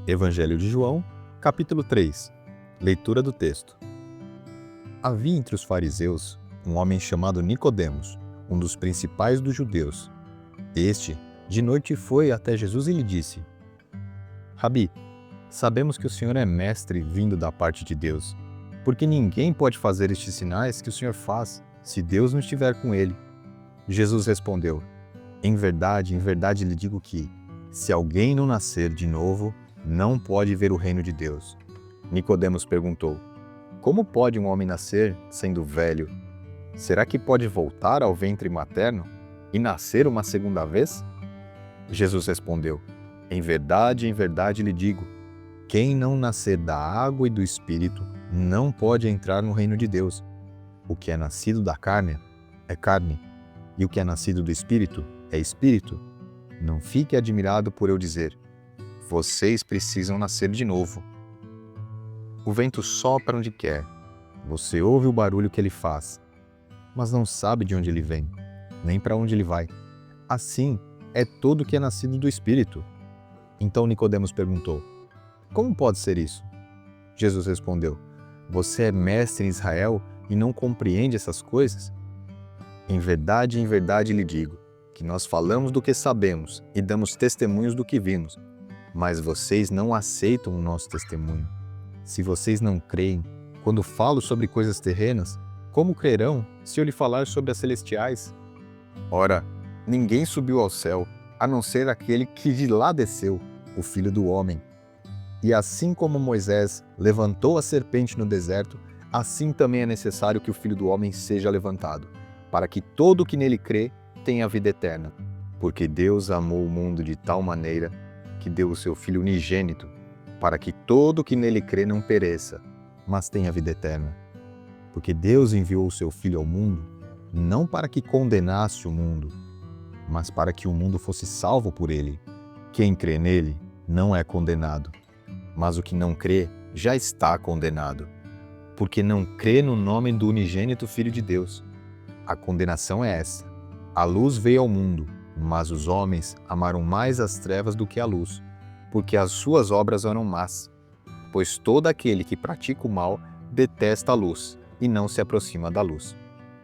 Evangelho de João, capítulo 3. Leitura do texto. Havia entre os fariseus um homem chamado Nicodemos, um dos principais dos judeus. Este, de noite, foi até Jesus e lhe disse: Rabi, sabemos que o Senhor é mestre vindo da parte de Deus, porque ninguém pode fazer estes sinais que o Senhor faz, se Deus não estiver com ele. Jesus respondeu: em verdade lhe digo que, se alguém não nascer de novo, não pode ver o reino de Deus. Nicodemos perguntou: como pode um homem nascer sendo velho? Será que pode voltar ao ventre materno e nascer uma segunda vez? Jesus respondeu: em verdade lhe digo, quem não nascer da água e do Espírito não pode entrar no reino de Deus. O que é nascido da carne é carne, e o que é nascido do Espírito é Espírito. Não fique admirado por eu dizer: vocês precisam nascer de novo. O vento sopra onde quer, você ouve o barulho que ele faz, mas não sabe de onde ele vem, nem para onde ele vai. Assim é todo que é nascido do Espírito. Então Nicodemos perguntou: como pode ser isso? Jesus respondeu: você é mestre em Israel e não compreende essas coisas? Em verdade lhe digo, que nós falamos do que sabemos e damos testemunhos do que vimos, mas vocês não aceitam o nosso testemunho. Se vocês não creem, quando falo sobre coisas terrenas, como crerão se eu lhe falar sobre as celestiais? Ora, ninguém subiu ao céu, a não ser aquele que de lá desceu, o Filho do Homem. E assim como Moisés levantou a serpente no deserto, assim também é necessário que o Filho do Homem seja levantado, para que todo o que nele crê tenha vida eterna. Porque Deus amou o mundo de tal maneira que deu o seu Filho unigênito, para que todo o que nele crê não pereça, mas tenha vida eterna. Porque Deus enviou o seu Filho ao mundo, não para que condenasse o mundo, mas para que o mundo fosse salvo por ele. Quem crê nele não é condenado, mas o que não crê já está condenado, porque não crê no nome do unigênito Filho de Deus. A condenação é essa: a luz veio ao mundo, mas os homens amaram mais as trevas do que a luz, porque as suas obras eram más. Pois todo aquele que pratica o mal detesta a luz e não se aproxima da luz,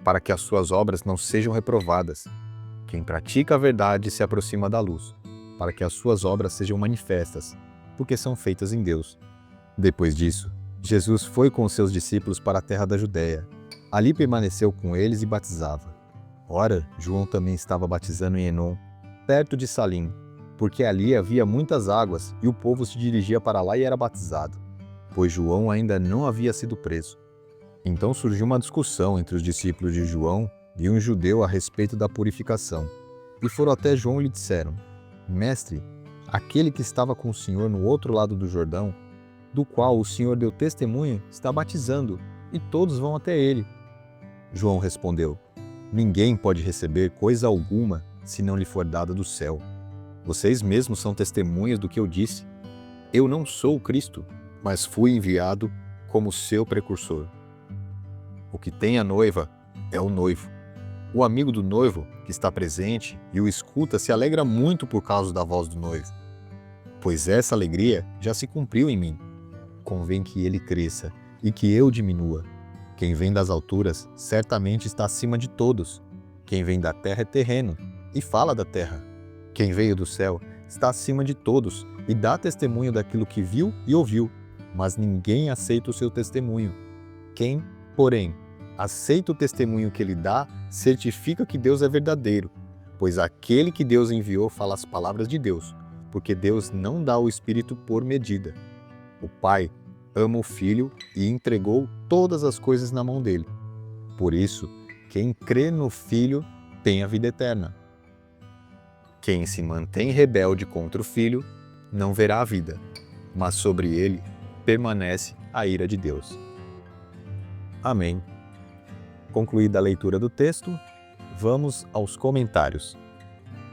para que as suas obras não sejam reprovadas. Quem pratica a verdade se aproxima da luz, para que as suas obras sejam manifestas, porque são feitas em Deus. Depois disso, Jesus foi com os seus discípulos para a terra da Judéia. Ali permaneceu com eles e batizava. Ora, João também estava batizando em Enom, perto de Salim, porque ali havia muitas águas e o povo se dirigia para lá e era batizado, pois João ainda não havia sido preso. Então surgiu uma discussão entre os discípulos de João e um judeu a respeito da purificação. E foram até João e lhe disseram: Mestre, aquele que estava com o Senhor no outro lado do Jordão, do qual o Senhor deu testemunho, está batizando, e todos vão até ele. João respondeu: ninguém pode receber coisa alguma se não lhe for dada do céu. Vocês mesmos são testemunhas do que eu disse. Eu não sou o Cristo, mas fui enviado como seu precursor. O que tem a noiva é o noivo. O amigo do noivo, que está presente e o escuta, se alegra muito por causa da voz do noivo. Pois essa alegria já se cumpriu em mim. Convém que ele cresça e que eu diminua. Quem vem das alturas certamente está acima de todos. Quem vem da terra é terreno e fala da terra. Quem veio do céu está acima de todos e dá testemunho daquilo que viu e ouviu, mas ninguém aceita o seu testemunho. Quem, porém, aceita o testemunho que ele dá, certifica que Deus é verdadeiro, pois aquele que Deus enviou fala as palavras de Deus, porque Deus não dá o Espírito por medida. O Pai ama o Filho e entregou todas as coisas na mão dele. Por isso, quem crê no Filho tem a vida eterna. Quem se mantém rebelde contra o Filho não verá a vida, mas sobre ele permanece a ira de Deus. Amém. Concluída a leitura do texto, vamos aos comentários.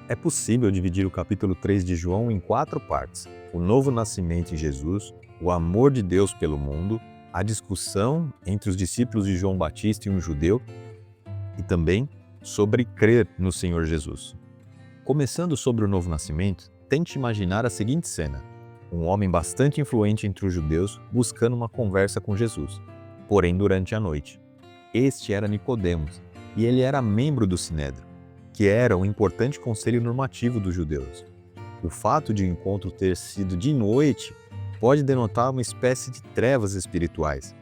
É possível dividir o capítulo 3 de João em 4 partes: o novo nascimento em Jesus, o amor de Deus pelo mundo, a discussão entre os discípulos de João Batista e um judeu, e também sobre crer no Senhor Jesus. Começando sobre o novo nascimento, tente imaginar a seguinte cena: um homem bastante influente entre os judeus, buscando uma conversa com Jesus, porém durante a noite. Este era Nicodemos, e ele era membro do Sinédrio, que era um importante conselho normativo dos judeus. O fato de o encontro ter sido de noite pode denotar uma espécie de trevas espirituais,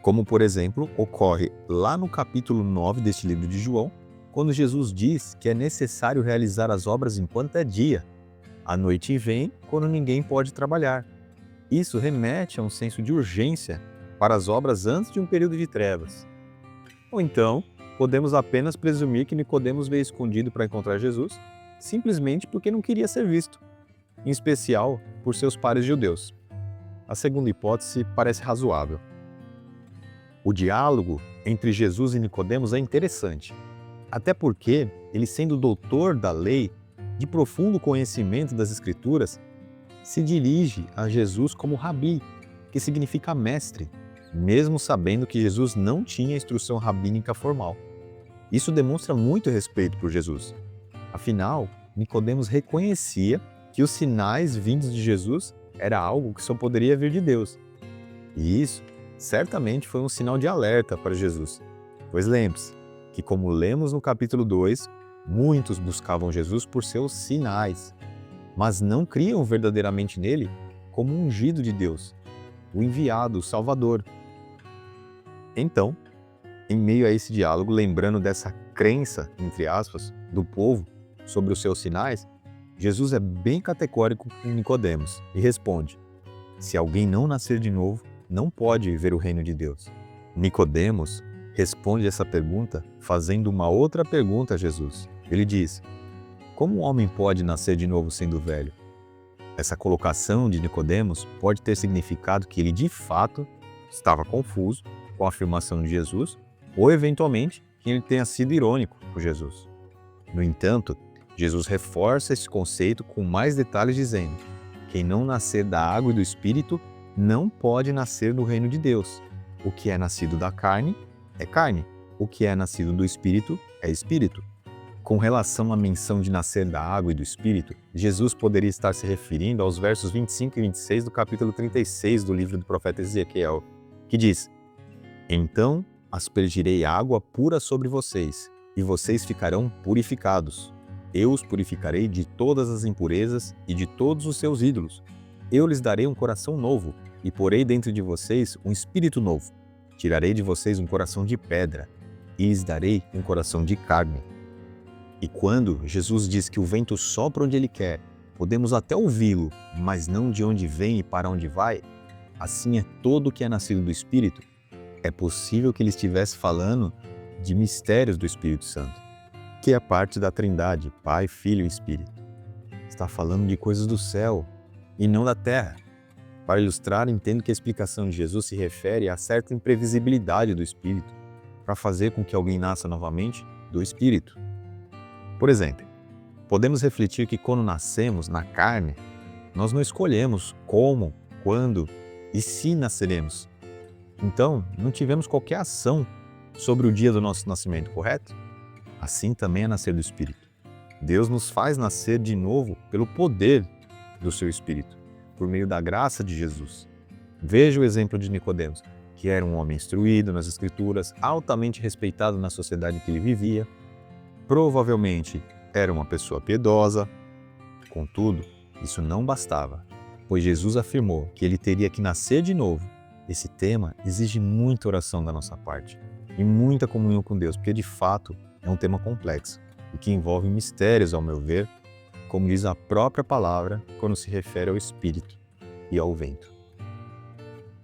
como, por exemplo, ocorre lá no capítulo 9 deste livro de João, quando Jesus diz que é necessário realizar as obras enquanto é dia. A noite vem quando ninguém pode trabalhar. Isso remete a um senso de urgência para as obras antes de um período de trevas. Ou então, podemos apenas presumir que Nicodemos veio escondido para encontrar Jesus, simplesmente porque não queria ser visto, em especial por seus pares judeus. A segunda hipótese parece razoável. O diálogo entre Jesus e Nicodemos é interessante, até porque ele, sendo doutor da lei, de profundo conhecimento das Escrituras, se dirige a Jesus como rabi, que significa mestre, mesmo sabendo que Jesus não tinha instrução rabínica formal. Isso demonstra muito respeito por Jesus. Afinal, Nicodemos reconhecia que os sinais vindos de Jesus era algo que só poderia vir de Deus. E isso certamente foi um sinal de alerta para Jesus. Pois lembre-se que, como lemos no capítulo 2, muitos buscavam Jesus por seus sinais, mas não criam verdadeiramente nele como um ungido de Deus, o enviado, o Salvador. Então, em meio a esse diálogo, lembrando dessa crença, entre aspas, do povo sobre os seus sinais, Jesus é bem categórico com Nicodemos e responde: se alguém não nascer de novo, não pode ver o reino de Deus. Nicodemos responde essa pergunta fazendo uma outra pergunta a Jesus. Ele diz: como um homem pode nascer de novo sendo velho? Essa colocação de Nicodemos pode ter significado que ele de fato estava confuso com a afirmação de Jesus, ou eventualmente que ele tenha sido irônico por Jesus. No entanto, Jesus reforça esse conceito com mais detalhes dizendo: quem não nascer da água e do Espírito não pode nascer no reino de Deus. O que é nascido da carne é carne, o que é nascido do Espírito é Espírito. Com relação à menção de nascer da água e do Espírito, Jesus poderia estar se referindo aos versos 25 e 26 do capítulo 36 do livro do profeta Ezequiel, que diz: então aspergirei água pura sobre vocês, e vocês ficarão purificados. Eu os purificarei de todas as impurezas e de todos os seus ídolos. Eu lhes darei um coração novo, e porei dentro de vocês um espírito novo. Tirarei de vocês um coração de pedra, e lhes darei um coração de carne. E quando Jesus diz que o vento sopra onde ele quer, podemos até ouvi-lo, mas não de onde vem e para onde vai, assim é todo o que é nascido do Espírito. É possível que ele estivesse falando de mistérios do Espírito Santo, que é parte da Trindade, Pai, Filho e Espírito. Está falando de coisas do céu e não da terra. Para ilustrar, entendo que a explicação de Jesus se refere a certa imprevisibilidade do Espírito, para fazer com que alguém nasça novamente do Espírito. Por exemplo, podemos refletir que quando nascemos na carne, nós não escolhemos como, quando e se nasceremos. Então, não tivemos qualquer ação sobre o dia do nosso nascimento, correto? Assim também é nascer do Espírito. Deus nos faz nascer de novo pelo poder do seu Espírito, por meio da graça de Jesus. Veja o exemplo de Nicodemos, que era um homem instruído nas Escrituras, altamente respeitado na sociedade em que ele vivia. Provavelmente era uma pessoa piedosa. Contudo, isso não bastava, pois Jesus afirmou que ele teria que nascer de novo. Esse tema exige muita oração da nossa parte e muita comunhão com Deus, porque de fato é um tema complexo e que envolve mistérios, ao meu ver, como diz a própria palavra quando se refere ao Espírito e ao vento.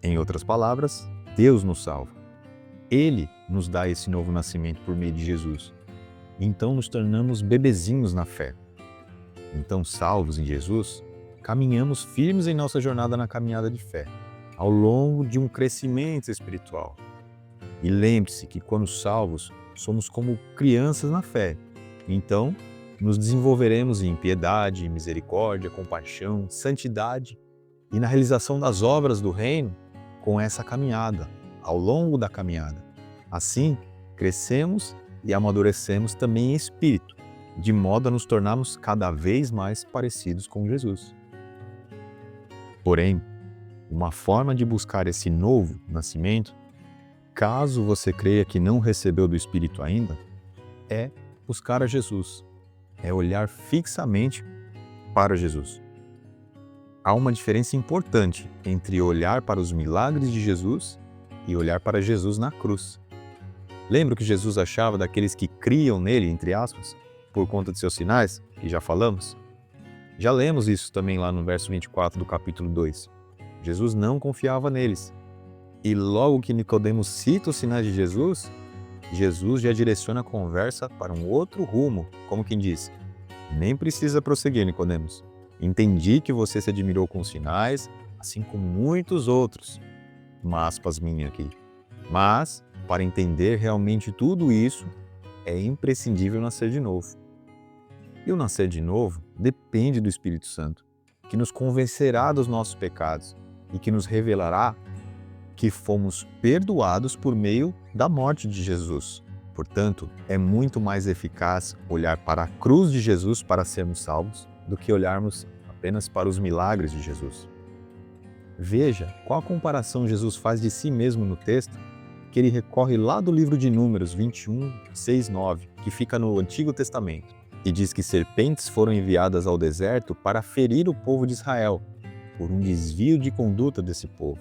Em outras palavras, Deus nos salva. Ele nos dá esse novo nascimento por meio de Jesus. Então nos tornamos bebezinhos na fé. Então, salvos em Jesus, caminhamos firmes em nossa jornada na caminhada de fé, ao longo de um crescimento espiritual. E lembre-se que quando salvos, somos como crianças na fé. Então, nos desenvolveremos em piedade, misericórdia, compaixão, santidade e na realização das obras do reino com essa caminhada, ao longo da caminhada. Assim, crescemos e amadurecemos também em espírito, de modo a nos tornarmos cada vez mais parecidos com Jesus. Porém, uma forma de buscar esse novo nascimento, caso você creia que não recebeu do Espírito ainda, é buscar a Jesus, é olhar fixamente para Jesus. Há uma diferença importante entre olhar para os milagres de Jesus e olhar para Jesus na cruz. Lembra o que Jesus achava daqueles que criam nele, entre aspas, por conta de seus sinais, que já falamos? Já lemos isso também lá no verso 24 do capítulo 2. Jesus não confiava neles. E logo que Nicodemos cita os sinais de Jesus, Jesus já direciona a conversa para um outro rumo, como quem diz: nem precisa prosseguir, Nicodemos. Entendi que você se admirou com os sinais, assim como muitos outros. Uma aspas minha aqui. Mas, para entender realmente tudo isso, é imprescindível nascer de novo. E o nascer de novo depende do Espírito Santo, que nos convencerá dos nossos pecados e que nos revelará que fomos perdoados por meio da morte de Jesus. Portanto, é muito mais eficaz olhar para a cruz de Jesus para sermos salvos do que olharmos apenas para os milagres de Jesus. Veja qual a comparação Jesus faz de si mesmo no texto, que ele recorre lá do livro de Números 21, 6, 9, que fica no Antigo Testamento, e diz que serpentes foram enviadas ao deserto para ferir o povo de Israel, por um desvio de conduta desse povo.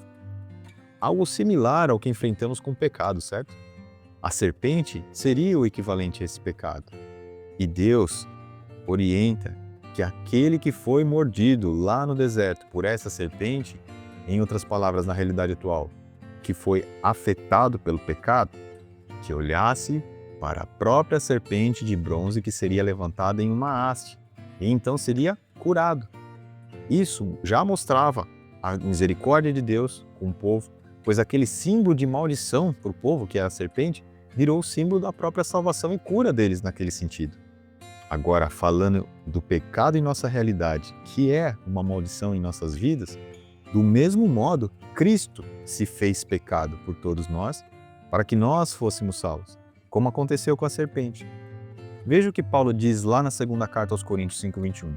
Algo similar ao que enfrentamos com o pecado, certo? A serpente seria o equivalente a esse pecado. E Deus orienta que aquele que foi mordido lá no deserto por essa serpente, em outras palavras, na realidade atual, que foi afetado pelo pecado, que olhasse para a própria serpente de bronze que seria levantada em uma haste, e então seria curado. Isso já mostrava a misericórdia de Deus com o povo, pois aquele símbolo de maldição para o povo, que é a serpente, virou o símbolo da própria salvação e cura deles naquele sentido. Agora, falando do pecado em nossa realidade, que é uma maldição em nossas vidas, do mesmo modo, Cristo se fez pecado por todos nós, para que nós fôssemos salvos, como aconteceu com a serpente. Veja o que Paulo diz lá na segunda carta aos Coríntios 5:21.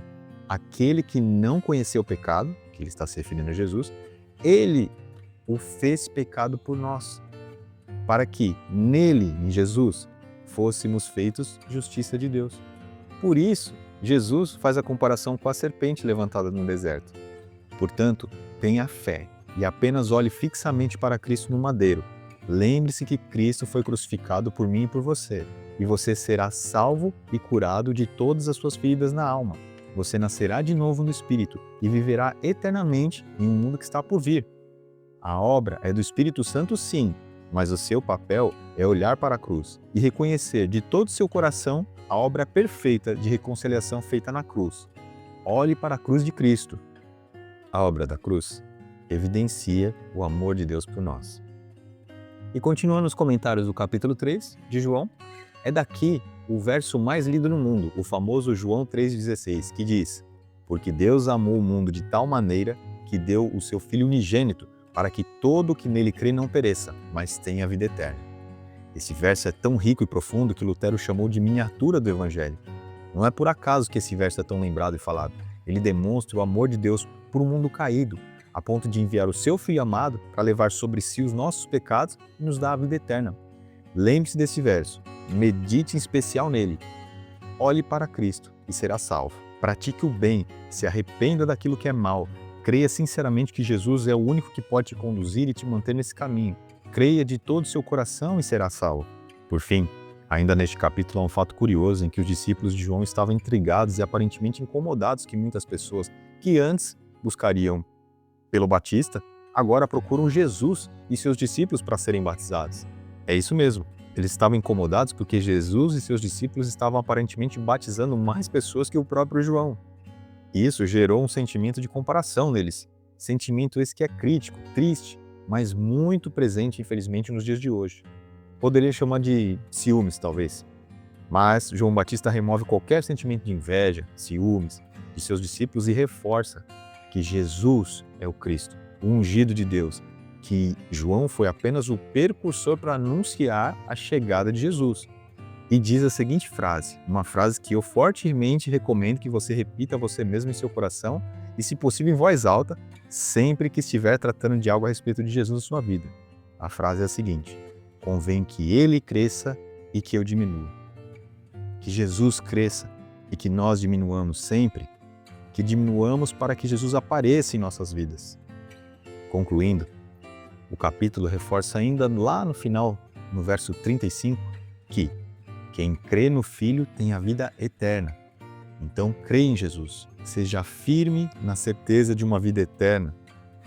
Aquele que não conheceu o pecado, que ele está se referindo a Jesus, ele o fez pecado por nós, para que nele, em Jesus, fôssemos feitos justiça de Deus. Por isso, Jesus faz a comparação com a serpente levantada no deserto. Portanto, tenha fé e apenas olhe fixamente para Cristo no madeiro. Lembre-se que Cristo foi crucificado por mim e por você, e você será salvo e curado de todas as suas feridas na alma. Você nascerá de novo no Espírito e viverá eternamente em um mundo que está por vir. A obra é do Espírito Santo, sim, mas o seu papel é olhar para a cruz e reconhecer de todo o seu coração a obra perfeita de reconciliação feita na cruz. Olhe para a cruz de Cristo. A obra da cruz evidencia o amor de Deus por nós. E continuando nos comentários do capítulo 3 de João, é daqui o verso mais lido no mundo, o famoso João 3,16, que diz: porque Deus amou o mundo de tal maneira que deu o seu Filho unigênito, para que todo o que nele crê não pereça, mas tenha vida eterna. Esse verso é tão rico e profundo que Lutero chamou de miniatura do Evangelho. Não é por acaso que esse verso é tão lembrado e falado. Ele demonstra o amor de Deus por um mundo caído, a ponto de enviar o seu Filho amado para levar sobre si os nossos pecados e nos dar a vida eterna. Lembre-se desse verso, medite em especial nele. Olhe para Cristo e será salvo. Pratique o bem, se arrependa daquilo que é mal. Creia sinceramente que Jesus é o único que pode te conduzir e te manter nesse caminho. Creia de todo o seu coração e será salvo. Por fim, ainda neste capítulo há um fato curioso em que os discípulos de João estavam intrigados e aparentemente incomodados que muitas pessoas que antes buscariam pelo Batista, agora procuram Jesus e seus discípulos para serem batizados. É isso mesmo, eles estavam incomodados porque Jesus e seus discípulos estavam aparentemente batizando mais pessoas que o próprio João. Isso gerou um sentimento de comparação neles, sentimento esse que é crítico, triste, mas muito presente, infelizmente, nos dias de hoje. Poderia chamar de ciúmes, talvez. Mas João Batista remove qualquer sentimento de inveja, ciúmes, de seus discípulos e reforça que Jesus é o Cristo, o ungido de Deus, que João foi apenas o precursor para anunciar a chegada de Jesus. E diz a seguinte frase, uma frase que eu fortemente recomendo que você repita a você mesmo em seu coração e, se possível, em voz alta, sempre que estiver tratando de algo a respeito de Jesus na sua vida. A frase é a seguinte: convém que ele cresça e que eu diminua. Que Jesus cresça e que nós diminuamos sempre, que diminuamos para que Jesus apareça em nossas vidas. Concluindo, o capítulo reforça ainda lá no final, no verso 35, que quem crê no Filho tem a vida eterna. Então, crê em Jesus, seja firme na certeza de uma vida eterna,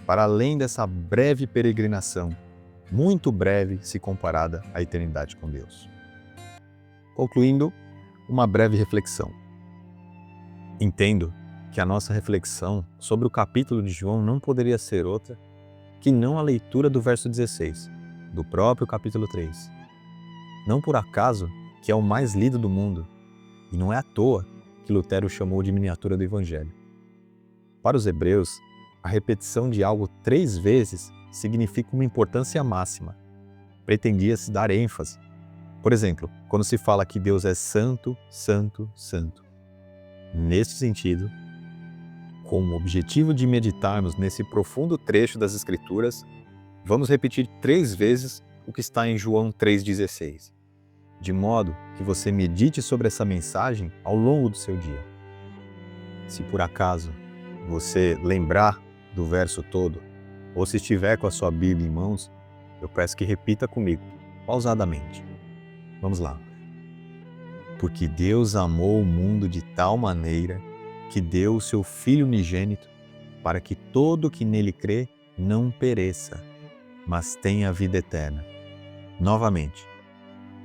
para além dessa breve peregrinação, muito breve se comparada à eternidade com Deus. Concluindo, uma breve reflexão. Entendo que a nossa reflexão sobre o capítulo de João não poderia ser outra que não a leitura do verso 16, do próprio capítulo 3. Não por acaso que é o mais lido do mundo, e não é à toa que Lutero chamou de miniatura do Evangelho. Para os hebreus, a repetição de algo 3 vezes significa uma importância máxima. Pretendia-se dar ênfase. Por exemplo, quando se fala que Deus é santo, santo, santo. Neste sentido, com o objetivo de meditarmos nesse profundo trecho das Escrituras, vamos repetir 3 vezes o que está em João 3,16, de modo que você medite sobre essa mensagem ao longo do seu dia. Se por acaso você lembrar do verso todo, ou se estiver com a sua Bíblia em mãos, eu peço que repita comigo, pausadamente. Vamos lá. Porque Deus amou o mundo de tal maneira que deu o seu Filho unigênito, para que todo que nele crê não pereça, mas tenha a vida eterna. Novamente.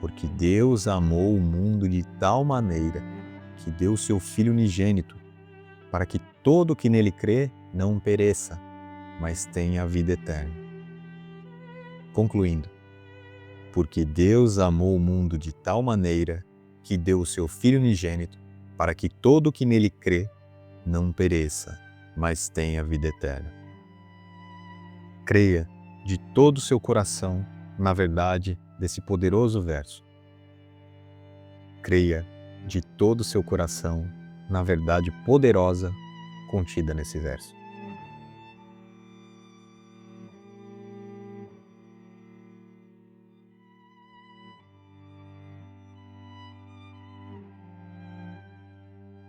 Porque Deus amou o mundo de tal maneira que deu o seu Filho unigênito, para que todo que nele crê não pereça, mas tenha a vida eterna. Concluindo, porque Deus amou o mundo de tal maneira que deu o seu Filho unigênito, para que todo que nele crê não pereça, mas tenha a vida eterna. Creia de todo o seu coração na verdade desse poderoso verso. Creia de todo o seu coração na verdade poderosa contida nesse verso.